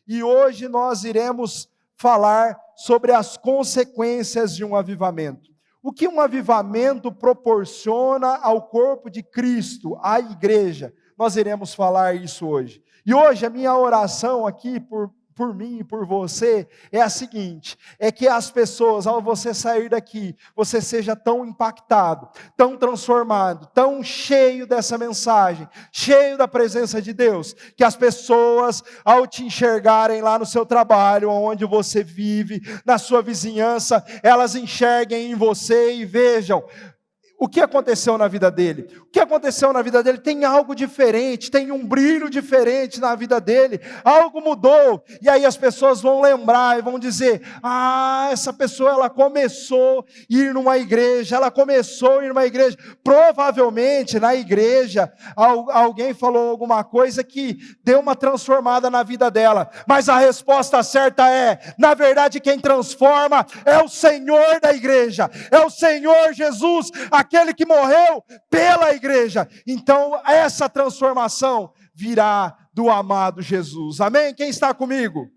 e hoje nós iremos falar sobre as consequências de um avivamento. O que um avivamento proporciona ao corpo de Cristo, à igreja? Nós iremos falar isso hoje. E hoje a minha oração aqui por mim e por você, é a seguinte, é que as pessoas, ao você sair daqui, você seja tão impactado, tão transformado, tão cheio dessa mensagem, cheio da presença de Deus, que as pessoas, ao te enxergarem lá no seu trabalho, onde você vive, na sua vizinhança, elas enxerguem em você e vejam o que aconteceu na vida dele. O que aconteceu na vida dele tem algo diferente, tem um brilho diferente na vida dele, algo mudou, e aí as pessoas vão lembrar e vão dizer, essa pessoa ela começou a ir numa igreja, provavelmente na igreja, alguém falou alguma coisa que deu uma transformada na vida dela, mas a resposta certa é, na verdade quem transforma é o Senhor da igreja, é o Senhor Jesus, aquele que morreu pela igreja. Então essa transformação virá do amado Jesus. Amém? Quem está comigo?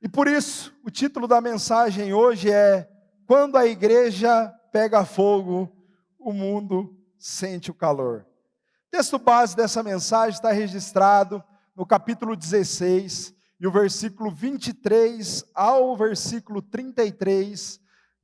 E por isso, o título da mensagem hoje é: quando a igreja pega fogo, o mundo sente o calor. O texto base dessa mensagem está registrado no capítulo 16, e o versículo 23 ao versículo 33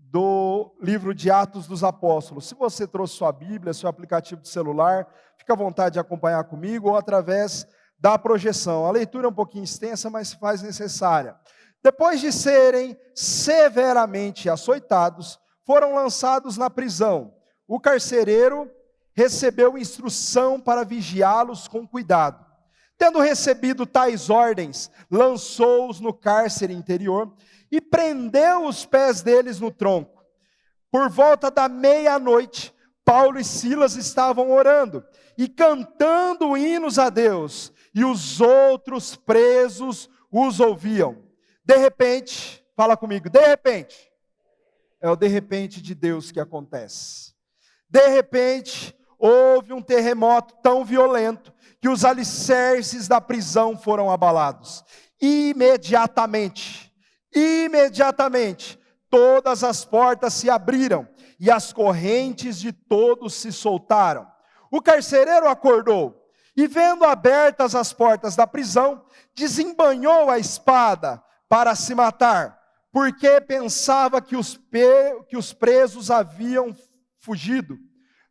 do livro de Atos dos Apóstolos. Se você trouxe sua Bíblia, seu aplicativo de celular, fica à vontade de acompanhar comigo ou através da projeção. A leitura é um pouquinho extensa, mas se faz necessária. Depois de serem severamente açoitados, foram lançados na prisão. O carcereiro recebeu instrução para vigiá-los com cuidado. Tendo recebido tais ordens, lançou-os no cárcere interior e prendeu os pés deles no tronco. Por volta da meia-noite, Paulo e Silas estavam orando e cantando hinos a Deus, e os outros presos os ouviam. De repente, fala comigo, de repente, é o de repente de Deus que acontece. De repente, houve um terremoto tão violento que os alicerces da prisão foram abalados. Imediatamente, todas as portas se abriram e as correntes de todos se soltaram. O carcereiro acordou e, vendo abertas as portas da prisão, desembanhou a espada para se matar, porque pensava que os presos haviam fugido.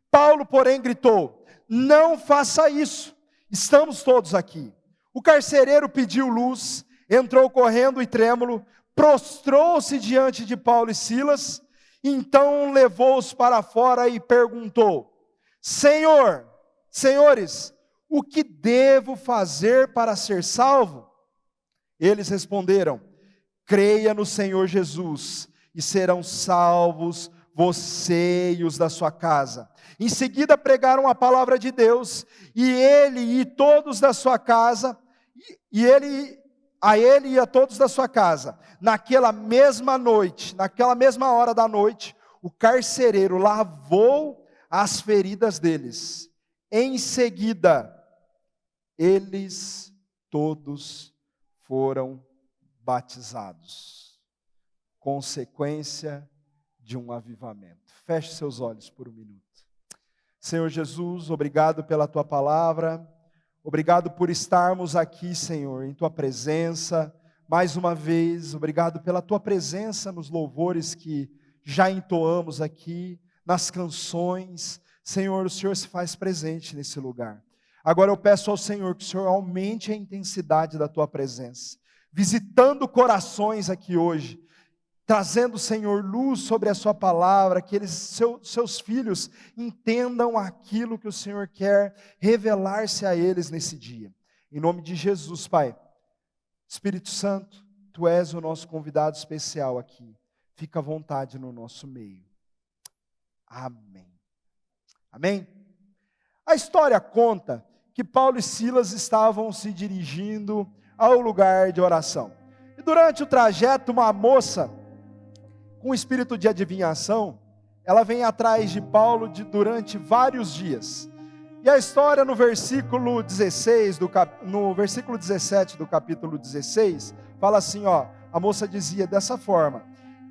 Paulo, porém, gritou: não faça isso, estamos todos aqui. O carcereiro pediu luz, entrou correndo e trêmulo, prostrou-se diante de Paulo e Silas, então levou-os para fora e perguntou: senhores, o que devo fazer para ser salvo? Eles responderam: creia no Senhor Jesus, e serão salvos você e os da sua casa. Em seguida pregaram a palavra de Deus, e ele e todos da sua casa, a ele e a todos da sua casa. Naquela mesma hora da noite, o carcereiro lavou as feridas deles. Em seguida, eles todos foram batizados. Consequência de um avivamento. Feche seus olhos por um minuto. Senhor Jesus, obrigado pela Tua palavra. Obrigado por estarmos aqui, Senhor, em Tua presença. Mais uma vez, obrigado pela Tua presença nos louvores que já entoamos aqui, nas canções. Senhor, o Senhor se faz presente nesse lugar. Agora eu peço ao Senhor que o Senhor aumente a intensidade da Tua presença, visitando corações aqui hoje, trazendo, Senhor, luz sobre a Sua palavra, que seus filhos entendam aquilo que o Senhor quer revelar-se a eles nesse dia. Em nome de Jesus, Pai. Espírito Santo, Tu és o nosso convidado especial aqui. Fica à vontade no nosso meio. Amém. Amém? A história conta que Paulo e Silas estavam se dirigindo ao lugar de oração. E durante o trajeto, uma moça com espírito de adivinhação, ela vem atrás de Paulo durante vários dias. E a história no versículo 16, no versículo 17 do capítulo 16, fala assim, ó, a moça dizia dessa forma: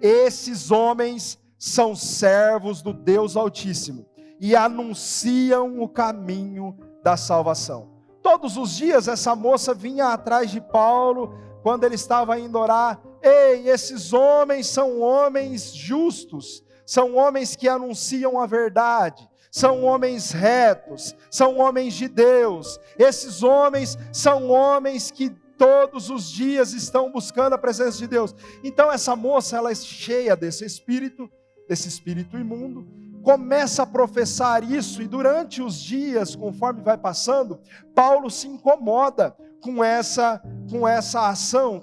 esses homens são servos do Deus Altíssimo e anunciam o caminho da salvação. Todos os dias essa moça vinha atrás de Paulo, quando ele estava indo orar: ei, esses homens são homens justos, são homens que anunciam a verdade, são homens retos, são homens de Deus, esses homens são homens que todos os dias estão buscando a presença de Deus. Então essa moça, ela é cheia desse espírito imundo, começa a professar isso, e durante os dias, conforme vai passando, Paulo se incomoda com essa ação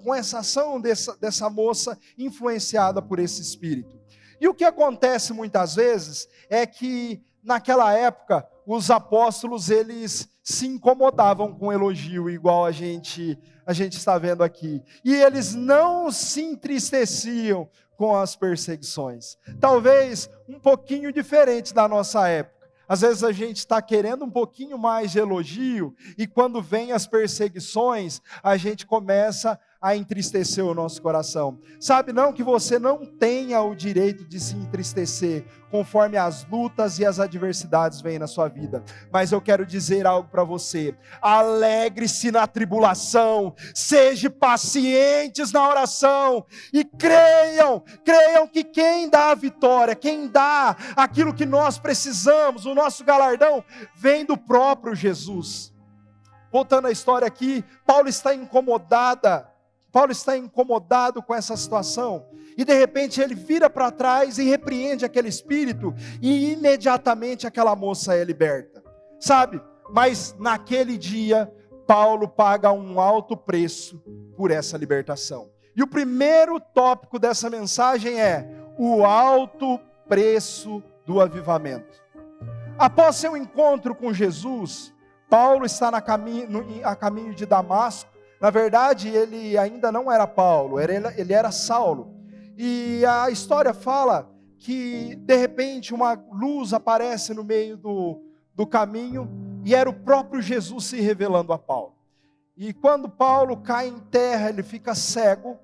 dessa moça influenciada por esse espírito. E o que acontece muitas vezes é que naquela época os apóstolos, eles se incomodavam com elogio, igual a gente está vendo aqui, e eles não se entristeciam com as perseguições. Talvez um pouquinho diferente da nossa época. Às vezes a gente está querendo um pouquinho mais de elogio, e quando vem as perseguições, a gente começa a entristecer o nosso coração. Sabe, não que você não tenha o direito de se entristecer, conforme as lutas e as adversidades vêm na sua vida. Mas eu quero dizer algo para você: alegre-se na tribulação, sejam pacientes na oração, e creiam que quem dá a vitória, quem dá aquilo que nós precisamos, o nosso galardão, vem do próprio Jesus. Voltando à história aqui, Paulo está incomodado com essa situação, e de repente ele vira para trás e repreende aquele espírito, e imediatamente aquela moça é liberta. Sabe, mas naquele dia, Paulo paga um alto preço por essa libertação. E o primeiro tópico dessa mensagem é o alto preço do avivamento. Após seu encontro com Jesus, Paulo está a caminho de Damasco. Na verdade, ele ainda não era Paulo, ele era Saulo. E a história fala que, de repente, uma luz aparece no meio do caminho, e era o próprio Jesus se revelando a Paulo. E quando Paulo cai em terra, ele fica cego,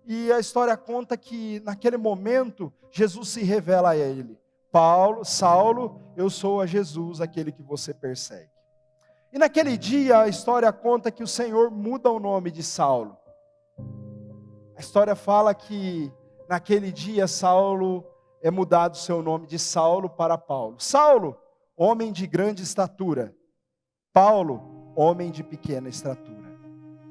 e a história conta que, naquele momento, Jesus se revela a ele: Saulo, eu sou a Jesus, aquele que você persegue. E naquele dia a história conta que o Senhor muda o nome de Saulo. A história fala que naquele dia Saulo é mudado seu nome de Saulo para Paulo. Saulo, homem de grande estatura. Paulo, homem de pequena estatura.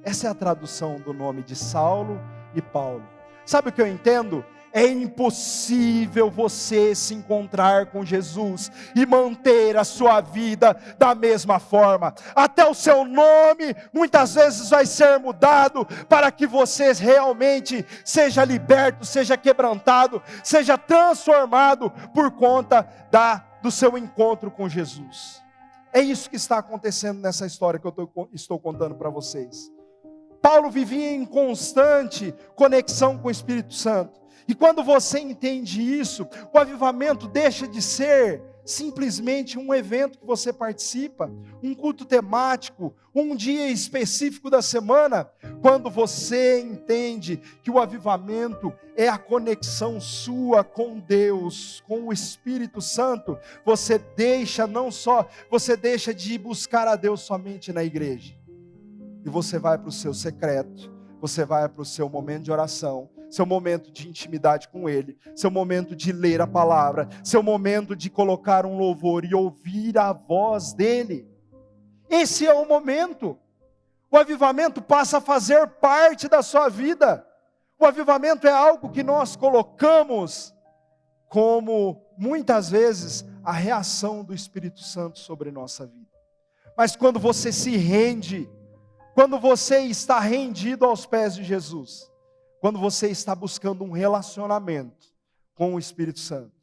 Essa é a tradução do nome de Saulo e Paulo. Sabe o que eu entendo? É impossível você se encontrar com Jesus e manter a sua vida da mesma forma. Até o seu nome muitas vezes vai ser mudado, para que você realmente seja liberto, seja quebrantado, seja transformado por conta do seu encontro com Jesus. É isso que está acontecendo nessa história que eu estou contando para vocês. Paulo vivia em constante conexão com o Espírito Santo. E quando você entende isso, o avivamento deixa de ser simplesmente um evento que você participa, um culto temático, um dia específico da semana. Quando você entende que o avivamento é a conexão sua com Deus, com o Espírito Santo, você deixa de buscar a Deus somente na igreja, e você vai para o seu secreto, você vai para o seu momento de oração, seu momento de intimidade com Ele, seu momento de ler a palavra, seu momento de colocar um louvor e ouvir a voz dEle. Esse é o momento. O avivamento passa a fazer parte da sua vida. O avivamento é algo que nós colocamos como, muitas vezes, a reação do Espírito Santo sobre nossa vida. Mas quando você se rende, quando você está rendido aos pés de Jesus, quando você está buscando um relacionamento com o Espírito Santo,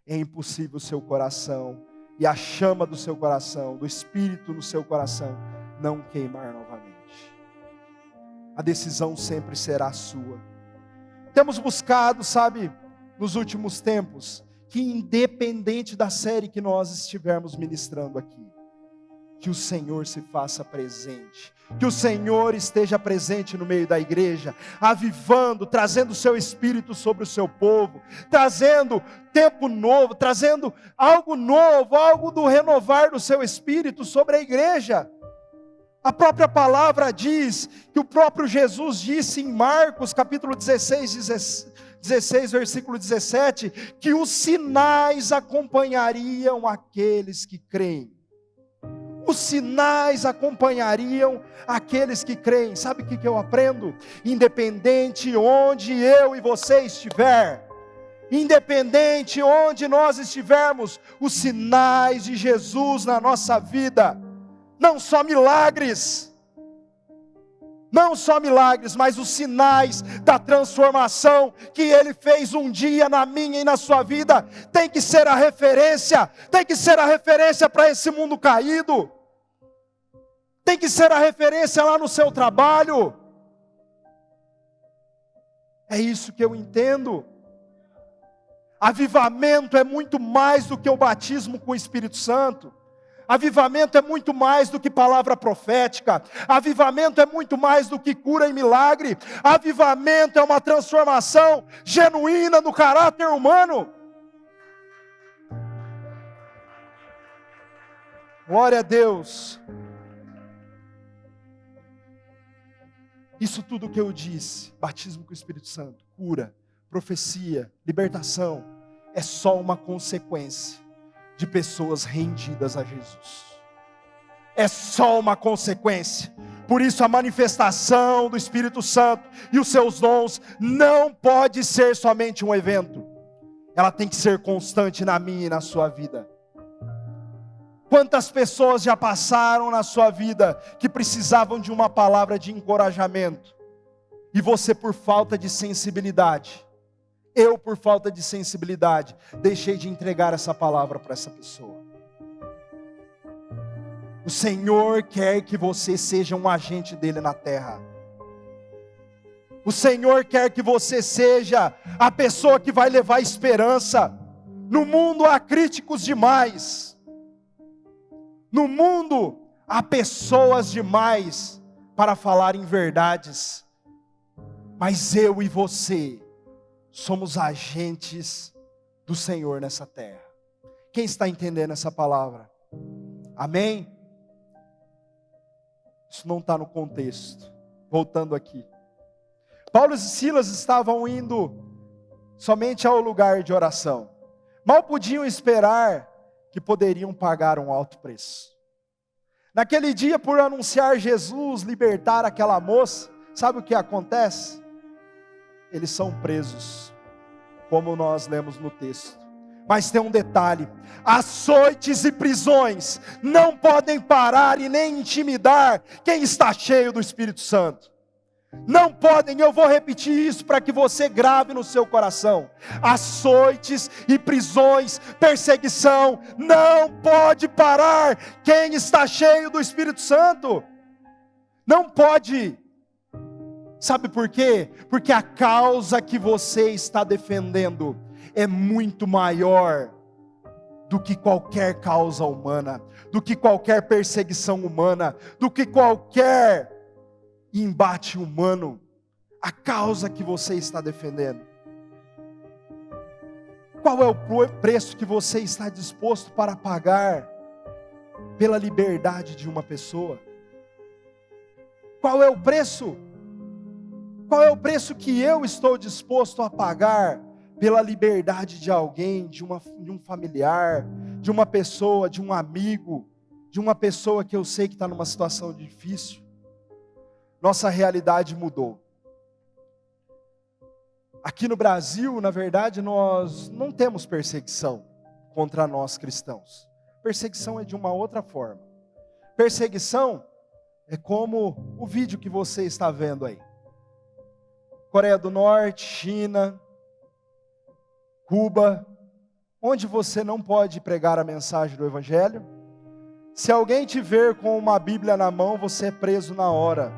é impossível o seu coração e a chama do seu coração, do Espírito no seu coração, não queimar novamente. A decisão sempre será sua. Temos buscado, sabe, nos últimos tempos, que independente da série que nós estivermos ministrando aqui, que o Senhor se faça presente, que o Senhor esteja presente no meio da igreja, avivando, trazendo o seu Espírito sobre o seu povo, trazendo tempo novo, trazendo algo novo, algo do renovar do seu Espírito sobre a igreja. A própria palavra diz, que o próprio Jesus disse em Marcos capítulo 16, versículo 17, que os sinais acompanhariam aqueles que creem. Os sinais acompanhariam aqueles que creem. Sabe o que eu aprendo? Independente onde eu e você estiver, independente onde nós estivermos, os sinais de Jesus na nossa vida, não só milagres, mas os sinais da transformação que Ele fez um dia na minha e na sua vida, tem que ser a referência para esse mundo caído, tem que ser a referência lá no seu trabalho. É isso que eu entendo. Avivamento é muito mais do que o batismo com o Espírito Santo. Avivamento é muito mais do que palavra profética. Avivamento é muito mais do que cura e milagre. Avivamento é uma transformação genuína no caráter humano. Glória a Deus. Isso tudo que eu disse, batismo com o Espírito Santo, cura, profecia, libertação, é só uma consequência de pessoas rendidas a Jesus. É só uma consequência. Por isso a manifestação do Espírito Santo e os seus dons não pode ser somente um evento. Ela tem que ser constante na minha e na sua vida. Quantas pessoas já passaram na sua vida que precisavam de uma palavra de encorajamento, e você, por falta de sensibilidade, eu, por falta de sensibilidade, deixei de entregar essa palavra para essa pessoa. O Senhor quer que você seja um agente dele na terra. O Senhor quer que você seja a pessoa que vai levar esperança. No mundo há críticos demais. No mundo há pessoas demais para falar em verdades. Mas eu e você somos agentes do Senhor nessa terra. Quem está entendendo essa palavra? Amém? Isso não está no contexto. Voltando aqui. Paulo e Silas estavam indo somente ao lugar de oração. Mal podiam esperar que poderiam pagar um alto preço. Naquele dia, por anunciar Jesus, libertar aquela moça, sabe o que acontece? Eles são presos, como nós lemos no texto. Mas tem um detalhe: açoites e prisões não podem parar e nem intimidar quem está cheio do Espírito Santo. Não podem, eu vou repetir isso para que você grave no seu coração. Açoites e prisões, perseguição, não pode parar quem está cheio do Espírito Santo. Não pode. Sabe por quê? Porque a causa que você está defendendo é muito maior do que qualquer causa humana, do que qualquer perseguição humana, do que qualquer embate humano. A causa que você está defendendo. Qual é o preço que você está disposto para pagar pela liberdade de uma pessoa? Qual é o preço? Qual é o preço que eu estou disposto a pagar pela liberdade de alguém, de um familiar, de uma pessoa, de um amigo, de uma pessoa que eu sei que está numa situação difícil? Nossa realidade mudou. Aqui no Brasil, na verdade, nós não temos perseguição contra nós cristãos. Perseguição é de uma outra forma. Perseguição é como o vídeo que você está vendo aí. Coreia do Norte, China, Cuba, onde você não pode pregar a mensagem do Evangelho. Se alguém te ver com uma Bíblia na mão, você é preso na hora,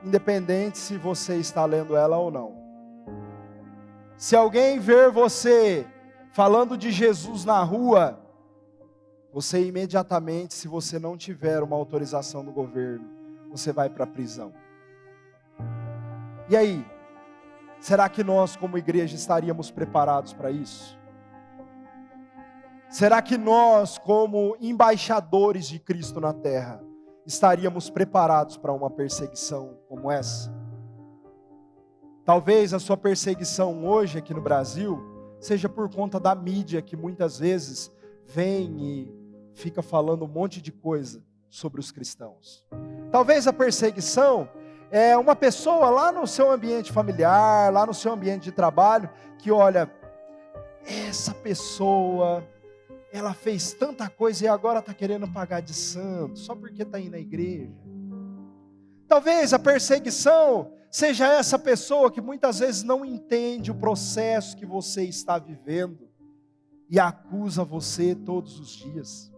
independente se você está lendo ela ou não. Se alguém ver você falando de Jesus na rua, você imediatamente, se você não tiver uma autorização do governo, você vai para a prisão. E aí, será que nós como igreja estaríamos preparados para isso? Será que nós como embaixadores de Cristo na terra, estaríamos preparados para uma perseguição como essa? Talvez a sua perseguição hoje aqui no Brasil seja por conta da mídia que muitas vezes vem e fica falando um monte de coisa sobre os cristãos. Talvez a perseguição é uma pessoa lá no seu ambiente familiar, lá no seu ambiente de trabalho, que olha, essa pessoa, ela fez tanta coisa e agora está querendo pagar de santo, só porque está indo na igreja. Talvez a perseguição seja essa pessoa que muitas vezes não entende o processo que você está vivendo e acusa você todos os dias.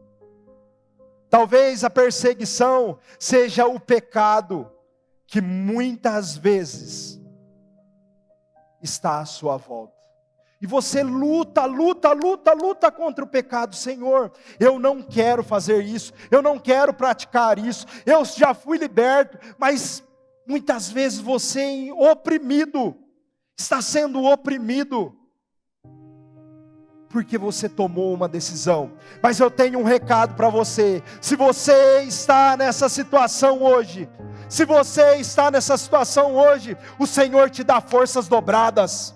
Talvez a perseguição seja o pecado que muitas vezes está à sua volta. E você luta contra o pecado. Senhor, eu não quero fazer isso, eu não quero praticar isso, eu já fui liberto, mas muitas vezes você está sendo oprimido, porque você tomou uma decisão. Mas eu tenho um recado para você. Se você está nessa situação hoje, o Senhor te dá forças dobradas.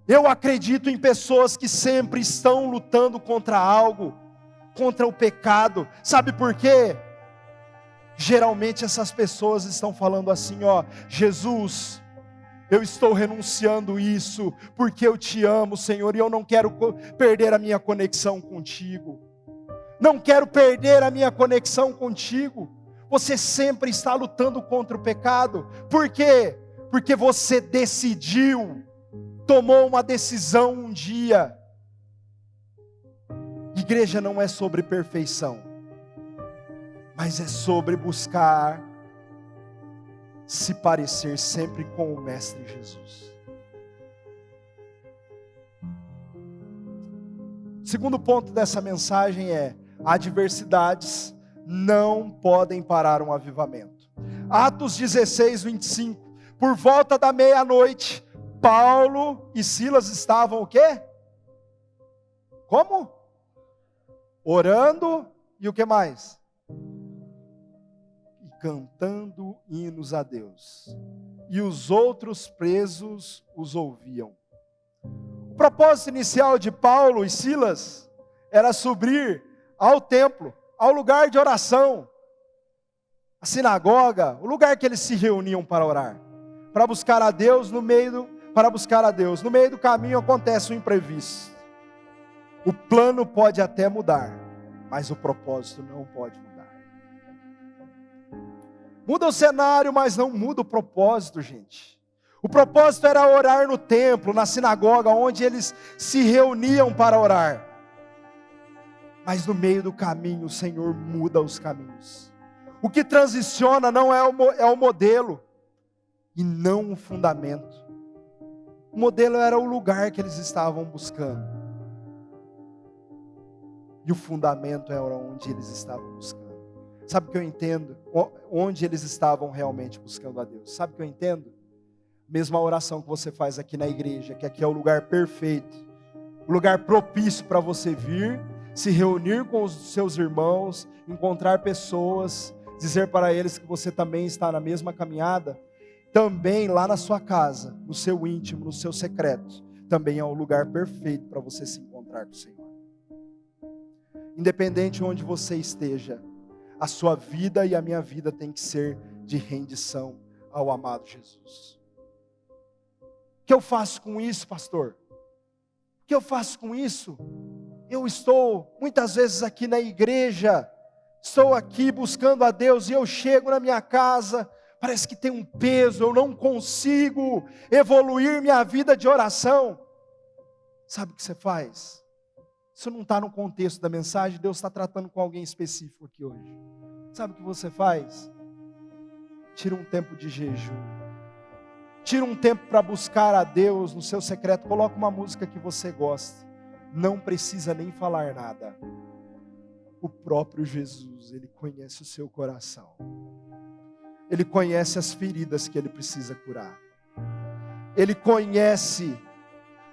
Eu acredito em pessoas que sempre estão lutando contra algo, contra o pecado. Sabe por quê? Geralmente essas pessoas estão falando assim, Jesus, eu estou renunciando isso, porque eu te amo, Senhor, e eu não quero perder a minha conexão contigo. Não quero perder a minha conexão contigo. Você sempre está lutando contra o pecado. Por quê? Porque você tomou uma decisão um dia. Igreja não é sobre perfeição, mas é sobre buscar se parecer sempre com o Mestre Jesus. Segundo ponto dessa mensagem é: adversidades não podem parar um avivamento. Atos 16, 25. Por volta da meia-noite, Paulo e Silas estavam o quê? Como? Orando e o que mais? E cantando hinos a Deus. E os outros presos os ouviam. O propósito inicial de Paulo e Silas era subir ao templo, ao lugar de oração, a sinagoga, o lugar que eles se reuniam para orar, para buscar a Deus. No meio do caminho acontece um imprevisto. O plano pode até mudar, mas o propósito não pode mudar. Muda o cenário, mas não muda o propósito, gente. O propósito era orar no templo, na sinagoga, onde eles se reuniam para orar. Mas no meio do caminho, o Senhor muda os caminhos. O que transiciona não é o modelo, e não o fundamento. O modelo era o lugar que eles estavam buscando. E o fundamento era onde eles estavam buscando. Sabe o que eu entendo? Onde eles estavam realmente buscando a Deus. Sabe o que eu entendo? Mesma oração que você faz aqui na igreja, que aqui é o lugar perfeito, o lugar propício para você vir, se reunir com os seus irmãos, encontrar pessoas, dizer para eles que você também está na mesma caminhada. Também lá na sua casa, no seu íntimo, no seu secreto, também é o lugar perfeito para você se encontrar com o Senhor. Independente de onde você esteja, a sua vida e a minha vida tem que ser de rendição ao amado Jesus. O que eu faço com isso, pastor? O que eu faço com isso? Eu estou muitas vezes aqui na igreja, estou aqui buscando a Deus e eu chego na minha casa, parece que tem um peso, eu não consigo evoluir minha vida de oração. Sabe o que você faz? Isso não está no contexto da mensagem, Deus está tratando com alguém específico aqui hoje. Sabe o que você faz? Tira um tempo de jejum. Tira um tempo para buscar a Deus no seu secreto. Coloca uma música que você gosta. Não precisa nem falar nada. O próprio Jesus, Ele conhece o seu coração. Ele conhece as feridas que Ele precisa curar. Ele conhece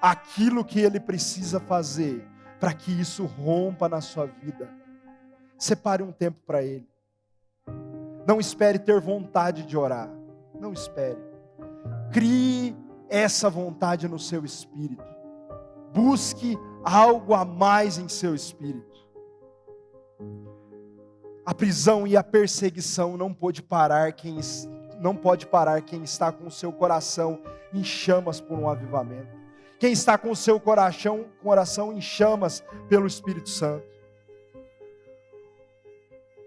aquilo que Ele precisa fazer para que isso rompa na sua vida. Separe um tempo para Ele. Não espere ter vontade de orar. Não espere. Crie essa vontade no seu espírito. Busque algo a mais em seu espírito. A prisão e a perseguição não pode parar quem está com o seu coração em chamas por um avivamento. Quem está com o seu coração em chamas pelo Espírito Santo.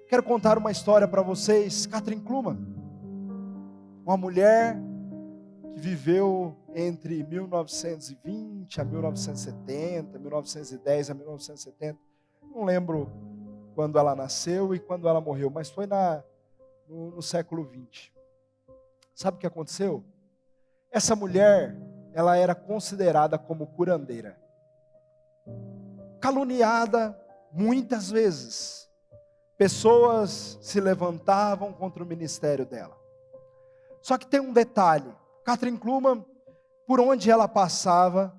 Quero contar uma história para vocês. Kathryn Kuhlman, uma mulher que viveu entre 1920 a 1970, 1910 a 1970. Não lembro quando ela nasceu e quando ela morreu, mas foi no século 20. Sabe o que aconteceu? Essa mulher, ela era considerada como curandeira. Caluniada muitas vezes. Pessoas se levantavam contra o ministério dela. Só que tem um detalhe. Kathryn Kuhlman, por onde ela passava,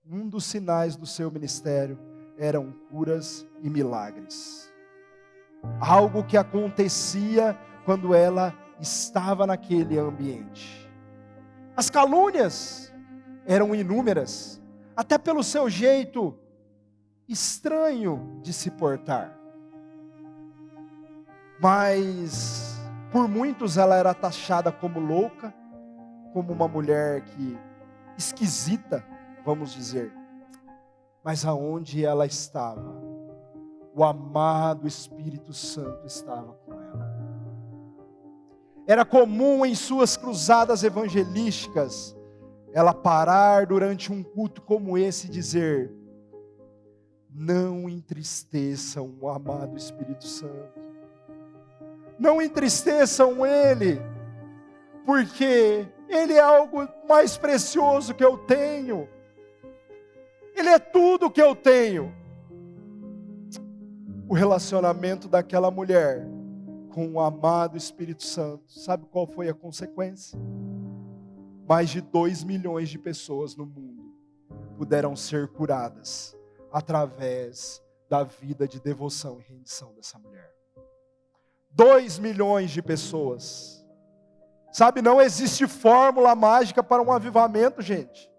um dos sinais do seu ministério eram curas e milagres. Algo que acontecia quando ela estava naquele ambiente. As calúnias eram inúmeras, até pelo seu jeito estranho de se portar. Mas por muitos ela era taxada como louca, como uma mulher esquisita, vamos dizer. Mas aonde ela estava, o amado Espírito Santo estava com ela. Era comum em suas cruzadas evangelísticas, ela parar durante um culto como esse e dizer: não entristeçam o amado Espírito Santo. Não entristeçam Ele, porque Ele é algo mais precioso que eu tenho. Ele é tudo que eu tenho. O relacionamento daquela mulher com o amado Espírito Santo, sabe qual foi a consequência? Mais de 2 milhões de pessoas no mundo puderam ser curadas através da vida de devoção e rendição dessa mulher. 2 milhões de pessoas. Sabe, não existe fórmula mágica para um avivamento, gente.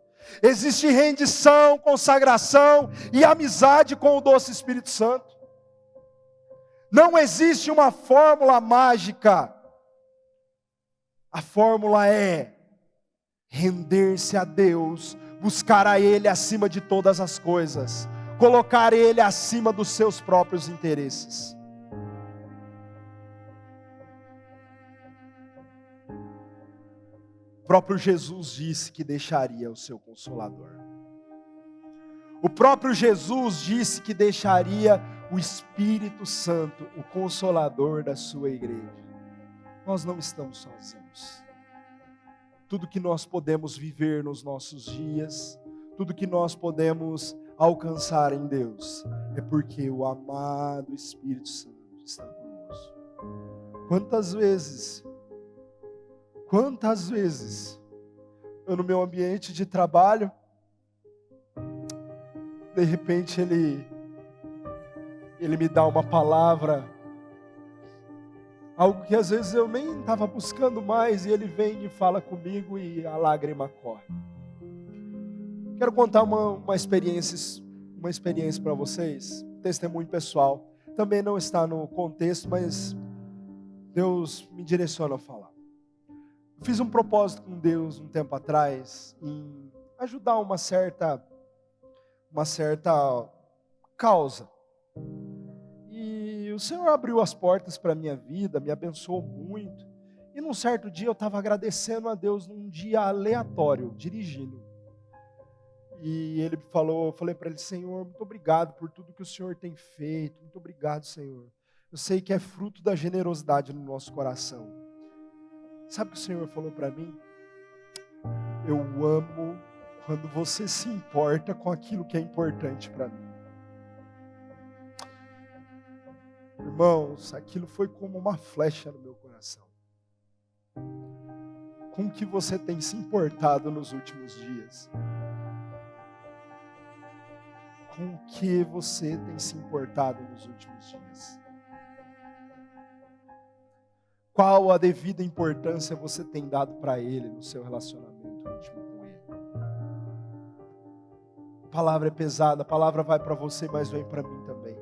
Existe rendição, consagração e amizade com o doce Espírito Santo. Não existe uma fórmula mágica. A fórmula é render-se a Deus, buscar a Ele acima de todas as coisas, colocar Ele acima dos seus próprios interesses. O próprio Jesus disse que deixaria o seu Consolador. O próprio Jesus disse que deixaria o Espírito Santo, o Consolador da sua igreja. Nós não estamos sozinhos. Tudo que nós podemos viver nos nossos dias, tudo que nós podemos alcançar em Deus, é porque o amado Espírito Santo está conosco. Quantas vezes, eu no meu ambiente de trabalho, de repente ele me dá uma palavra, algo que às vezes eu nem estava buscando mais, e ele vem e fala comigo e a lágrima corre. Quero contar uma experiência para vocês, um testemunho pessoal. Também não está no contexto, mas Deus me direciona a falar. Eu fiz um propósito com Deus um tempo atrás, em ajudar uma certa causa. E o Senhor abriu as portas para a minha vida, me abençoou muito. E num certo dia eu estava agradecendo a Deus num dia aleatório, dirigindo. E ele falou, eu falei para ele: Senhor, muito obrigado por tudo que o Senhor tem feito. Muito obrigado, Senhor. Eu sei que é fruto da generosidade no nosso coração. Sabe o que o Senhor falou para mim? Eu amo quando você se importa com aquilo que é importante para mim. Irmãos, aquilo foi como uma flecha no meu coração. Com o que você tem se importado nos últimos dias? Com o que você tem se importado nos últimos dias? Qual a devida importância você tem dado para Ele no seu relacionamento íntimo com Ele? A palavra é pesada, a palavra vai para você, mas vem para mim também.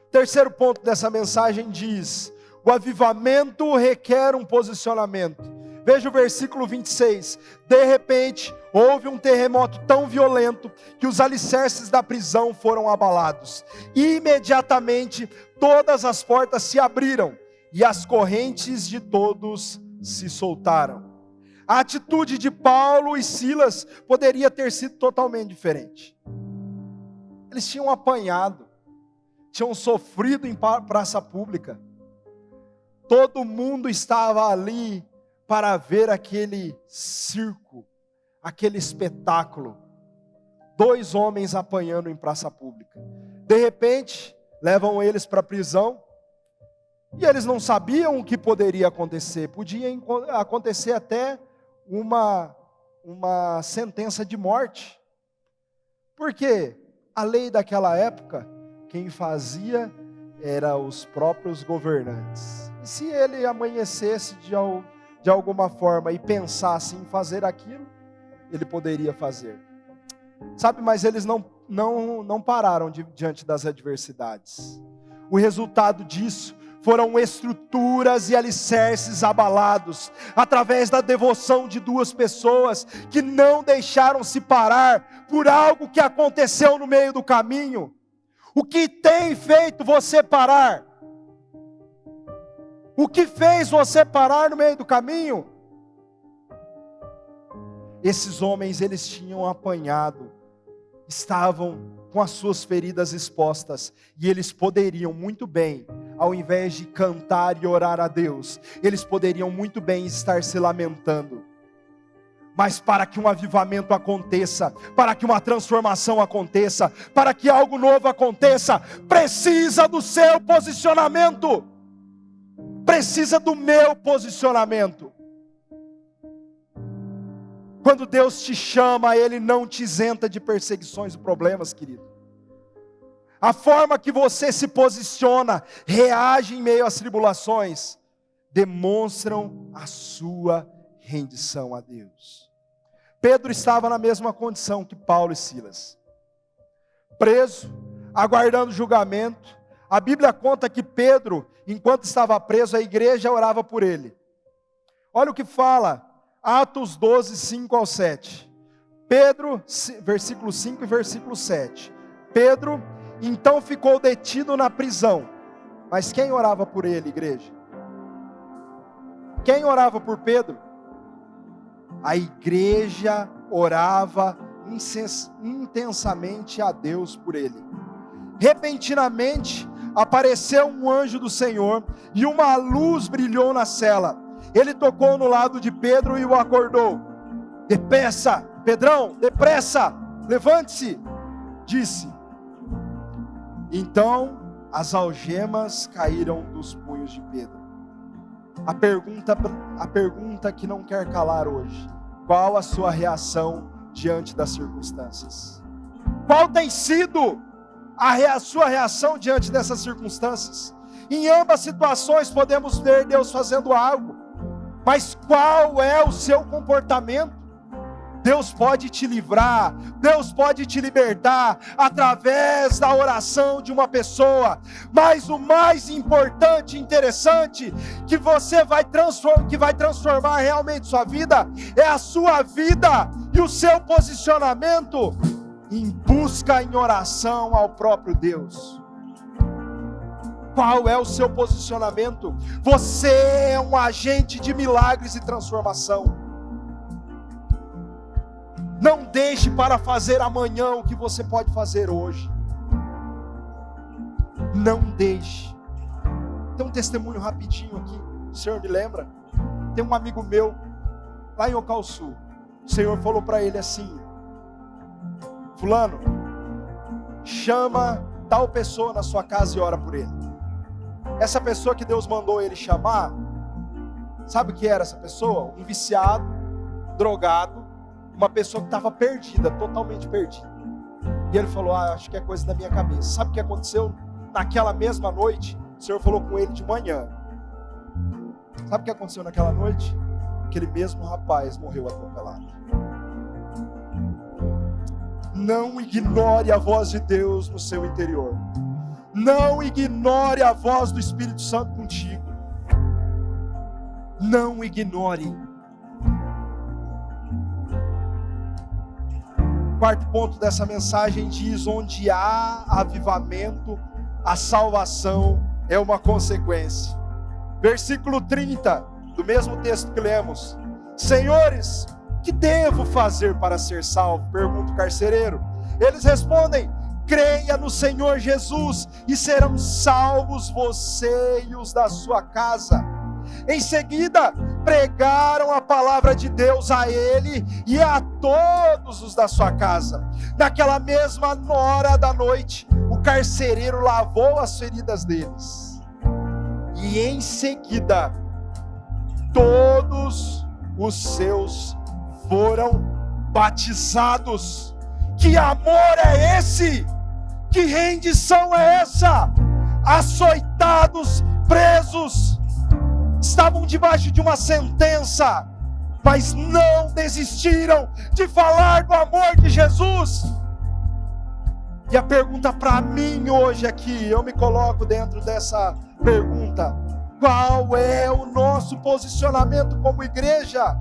Terceiro ponto dessa mensagem diz: o avivamento requer um posicionamento. Veja o versículo 26. De repente, houve um terremoto tão violento que os alicerces da prisão foram abalados. Imediatamente, todas as portas se abriram e as correntes de todos se soltaram. A atitude de Paulo e Silas poderia ter sido totalmente diferente. Eles tinham apanhado, tinham sofrido em praça pública. Todo mundo estava ali para ver aquele circo, aquele espetáculo. 2 homens apanhando em praça pública. De repente, levam eles para a prisão. E eles não sabiam o que poderia acontecer. Podia acontecer até uma sentença de morte. Porque a lei daquela época, quem fazia eram os próprios governantes. E se ele amanhecesse de alguma forma e pensasse em fazer aquilo, ele poderia fazer. Sabe, mas eles não pararam diante das adversidades. O resultado disso foram estruturas e alicerces abalados, através da devoção de 2 pessoas, que não deixaram se parar por algo que aconteceu no meio do caminho. O que tem feito você parar? O que fez você parar no meio do caminho? Esses homens, eles tinham apanhado, estavam com as suas feridas expostas, e eles poderiam muito bem, ao invés de cantar e orar a Deus, eles poderiam muito bem estar se lamentando. Mas para que um avivamento aconteça, para que uma transformação aconteça, para que algo novo aconteça, precisa do seu posicionamento. Precisa do meu posicionamento. Quando Deus te chama, Ele não te isenta de perseguições e problemas, querido. A forma que você se posiciona, reage em meio às tribulações, demonstram a sua rendição a Deus. Pedro estava na mesma condição que Paulo e Silas. Preso, aguardando julgamento. A Bíblia conta que Pedro, enquanto estava preso, a igreja orava por ele. Olha o que fala, Atos 12, 5 ao 7. Pedro, versículo 5 e versículo 7. Pedro então ficou detido na prisão. Mas quem orava por ele, igreja? Quem orava por Pedro? A igreja orava intensamente a Deus por ele. Repentinamente apareceu um anjo do Senhor e uma luz brilhou na cela. Ele tocou no lado de Pedro e o acordou. Depressa, Pedrão, depressa, levante-se, disse. Então as algemas caíram dos punhos de Pedro. A pergunta que não quer calar hoje: qual a sua reação diante das circunstâncias? Qual tem sido a sua reação diante dessas circunstâncias? Em ambas situações podemos ver Deus fazendo algo, mas qual é o seu comportamento? Deus pode te livrar, Deus pode te libertar através da oração de uma pessoa, mas o mais importante e interessante que vai transformar realmente sua vida é a sua vida e o seu posicionamento em busca, em oração ao próprio Deus. Qual é o seu posicionamento? Você é um agente de milagres e transformação. Não deixe para fazer amanhã o que você pode fazer hoje. Não deixe. Tem um testemunho rapidinho aqui, o Senhor me lembra. Tem um amigo meu, lá em Ocalçu. O Senhor falou para ele assim: fulano, chama tal pessoa na sua casa e ora por ele. Essa pessoa que Deus mandou ele chamar, sabe o que era essa pessoa? Um viciado, drogado, uma pessoa que estava perdida, totalmente perdida. E ele falou, acho que é coisa da minha cabeça. Sabe o que aconteceu? Naquela mesma noite, o Senhor falou com ele de manhã. Sabe o que aconteceu naquela noite? Aquele mesmo rapaz morreu atropelado. Não ignore a voz de Deus no seu interior. Não ignore a voz do Espírito Santo contigo. Não ignore. Quarto ponto dessa mensagem diz: onde há avivamento, a salvação é uma consequência. Versículo 30, do mesmo texto que lemos. Senhores, que devo fazer para ser salvo? Pergunta o carcereiro. Eles respondem: creia no Senhor Jesus e serão salvos você e os da sua casa. Em seguida, pregaram a palavra de Deus a ele e a todos os da sua casa. Naquela mesma hora da noite, o carcereiro lavou as feridas deles. E em seguida, todos os seus foram batizados. Que amor é esse? Que rendição é essa? Açoitados, presos, estavam debaixo de uma sentença, mas não desistiram de falar do amor de Jesus. E a pergunta para mim hoje aqui, eu me coloco dentro dessa pergunta: qual é o nosso posicionamento como igreja?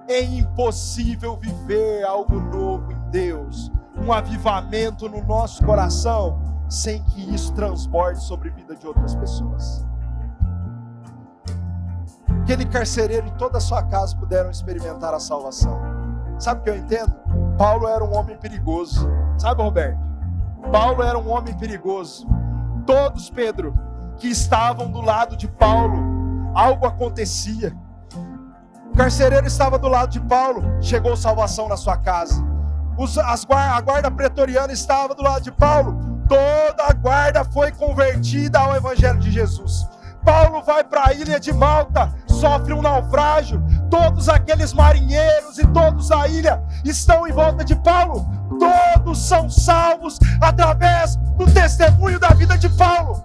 É impossível viver algo novo em Deus, um avivamento no nosso coração, sem que isso transborde sobre a vida de outras pessoas. Aquele carcereiro e toda a sua casa puderam experimentar a salvação. Sabe o que eu entendo? Paulo era um homem perigoso. Sabe, Roberto? Paulo era um homem perigoso. Todos, Pedro, que estavam do lado de Paulo, algo acontecia. O carcereiro estava do lado de Paulo, chegou salvação na sua casa. A guarda pretoriana estava do lado de Paulo, toda a guarda foi convertida ao Evangelho de Jesus. Paulo vai para a ilha de Malta, sofre um naufrágio, todos aqueles marinheiros e todos da ilha estão em volta de Paulo, todos são salvos através do testemunho da vida de Paulo.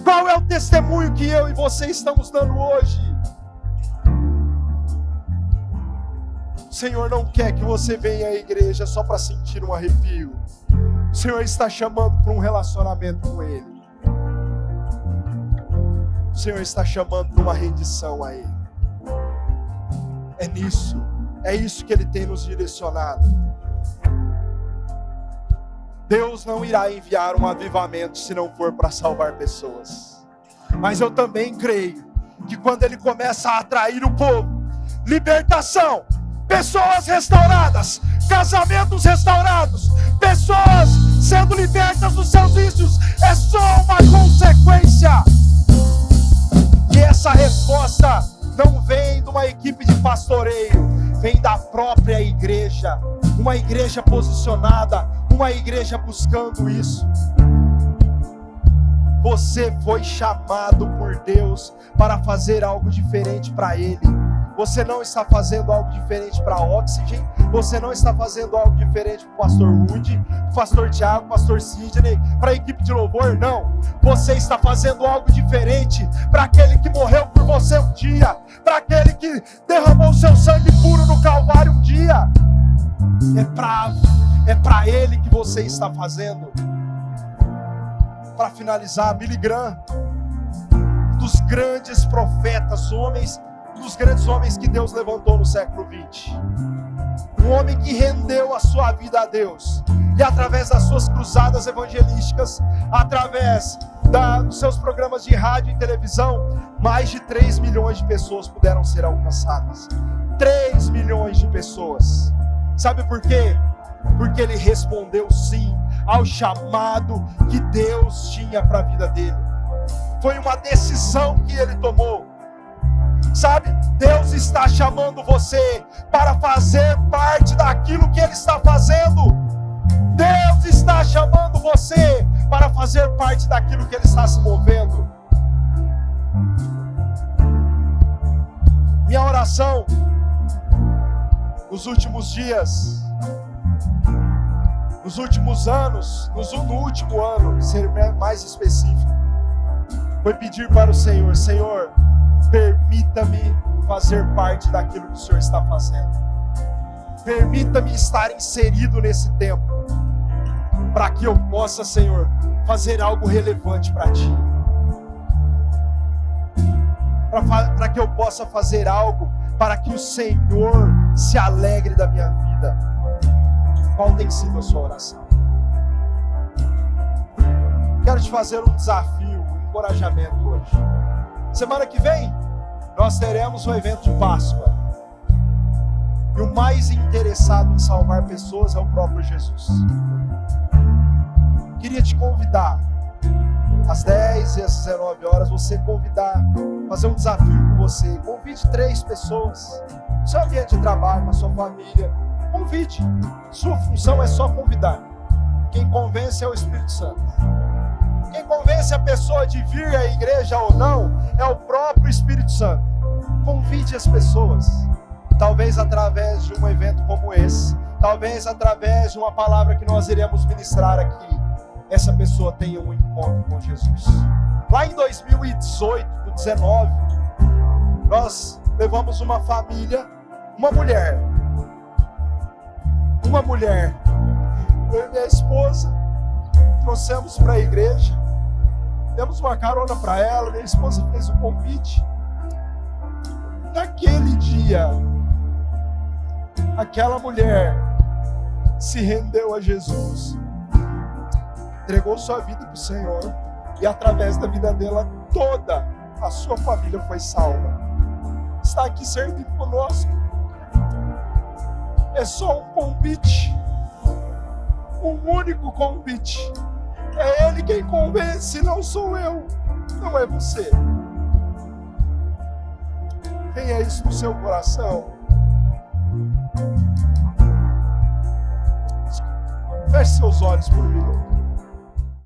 Qual é o testemunho que eu e você estamos dando hoje? O Senhor não quer que você venha à igreja só para sentir um arrepio. O Senhor está chamando para um relacionamento com Ele. O Senhor está chamando para uma rendição a Ele. É isso que Ele tem nos direcionado. Deus não irá enviar um avivamento se não for para salvar pessoas. Mas eu também creio que quando Ele começa a atrair o povo, libertação, pessoas restauradas, casamentos restaurados, pessoas sendo libertas dos seus vícios, é só uma consequência. E essa resposta não vem de uma equipe de pastoreio, vem da própria igreja, uma igreja posicionada, uma igreja buscando isso. Você foi chamado por Deus para fazer algo diferente para Ele. Você não está fazendo algo diferente para a Oxygen, você não está fazendo algo diferente para o pastor Woody, para o pastor Tiago, pastor Sidney, para a equipe de louvor, não. Você está fazendo algo diferente para aquele que morreu por você um dia, para aquele que derramou o seu sangue puro no Calvário um dia. É para Ele que você está fazendo. Para finalizar, Billy Graham, dos grandes profetas, dos grandes homens que Deus levantou no século XX. Um homem que rendeu a sua vida a Deus. E através das suas cruzadas evangelísticas, através dos seus programas de rádio e televisão, mais de 3 milhões de pessoas puderam ser alcançadas. 3 milhões de pessoas. Sabe por quê? Porque ele respondeu sim ao chamado que Deus tinha para a vida dele. Foi uma decisão que ele tomou. Sabe, Deus está chamando você para fazer parte daquilo que Ele está fazendo. Deus está chamando você para fazer parte daquilo que Ele está se movendo. Minha oração nos últimos dias, nos últimos anos, no último ano, ser mais específico, foi pedir para o Senhor: Senhor, permita-me fazer parte daquilo que o Senhor está fazendo. Permita-me estar inserido nesse tempo, para que eu possa, Senhor, fazer algo relevante para Ti. Para que eu possa fazer algo para que o Senhor se alegre da minha vida. Qual tem sido a sua oração? Quero te fazer um desafio, um encorajamento hoje. Semana que vem, nós teremos o evento de Páscoa. E o mais interessado em salvar pessoas é o próprio Jesus. Queria te convidar, às 10 e às 19 horas, você convidar, fazer um desafio com você. Convide 3 pessoas, no seu ambiente de trabalho, na sua família. Convide. Sua função é só convidar. Quem convence é o Espírito Santo. Quem convence a pessoa de vir à igreja ou não é o próprio Espírito Santo. Convide as pessoas. Talvez através de um evento como esse, talvez através de uma palavra que nós iremos ministrar aqui, essa pessoa tenha um encontro com Jesus. Lá em 2018, 2019, nós levamos uma família, uma mulher, eu e minha esposa, trouxemos para a igreja, demos uma carona para ela, minha esposa fez o convite. Naquele dia, aquela mulher se rendeu a Jesus, entregou sua vida para o Senhor, e através da vida dela, toda a sua família foi salva. Está aqui servindo conosco. É só um convite, um único convite. É Ele quem convence, não sou eu, não é você. Tenha isso no seu coração. Feche seus olhos por mim.